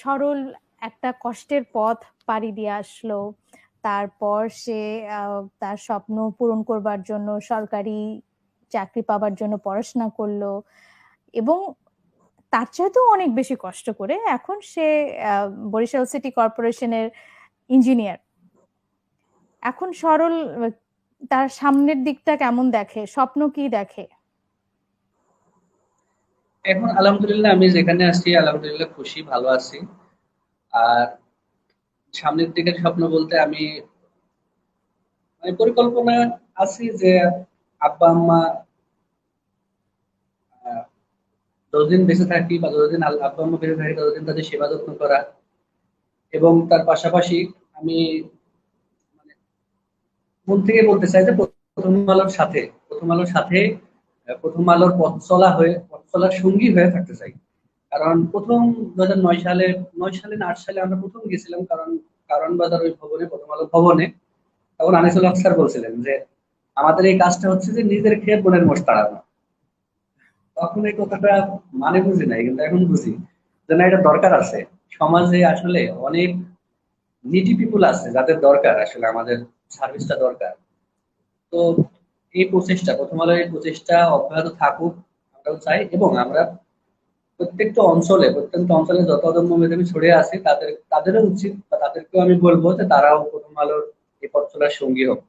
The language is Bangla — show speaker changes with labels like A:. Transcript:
A: সরল একটা কষ্টের পথ পাড়ি দিয়ে আসলো। তারপর সে তার স্বপ্ন পূরণ করবার জন্য সরকারি চাকরি পাবার জন্য পড়াশোনা করলো, এবং তার চাইতেও অনেক বেশি কষ্ট করে এখন সে বরিশাল সিটি কর্পোরেশনের ইঞ্জিনিয়ার। এখন সরল তার সামনের দিকটা কেমন দেখে, স্বপ্ন কি দেখে?
B: এখন আলহামদুলিল্লাহ আমি যেখানে আছি আলহামদুলিল্লাহ খুশি, ভালো আছি। আর সামনের দিকের স্বপ্ন বলতে আমি পরিকল্পনা আছি যে আব্বা আম্মা আহ, যতদিন বেঁচে থাকি বা যতদিন আব্বা আম্মা বেঁচে থাকি ততদিন তাদের সেবা যত্ন করা, এবং তার পাশাপাশি আমি মানে মন থেকে বলতে চাই যে প্রথম আলোর সাথে প্রথম আলোর সাথে প্রথম আলোর পথ চলার সঙ্গী হয়ে থাকতে চাই। কারণ প্রথম 2009 সালে, 9 সালে না 8 সালে আমরা প্রথম গেছিলাম, কারণ কারণ বাজার ওই ভবনে, প্রথম আলো ভবনে। তখন আনিসুল হক স্যার বলছিলেন যে আমাদের এই কাজটা হচ্ছে যে নিজের খেয়ে বোনের মোষ তাড়ানো। তখন এই কথাটা মানে বুঝি নাই, কিন্তু এখন বুঝি যে না, এটা দরকার আছে। সমাজে আসলে অনেক নিডি পিপুল আছে যাদের দরকার, আসলে আমাদের সার্ভিসটা দরকার। তো এই প্রচেষ্টা, প্রথম আলোর এই প্রচেষ্টা অব্যাহত থাকুক আমরাও চাই, এবং আমরা প্রত্যেকটা অঞ্চলে যত অদম্য মেধাবী ছড়িয়ে আছে তাদেরও উচিত, বা তাদেরকেও আমি বলবো যে তারাও প্রথম আলোর এই পথ চলার সঙ্গী হোক।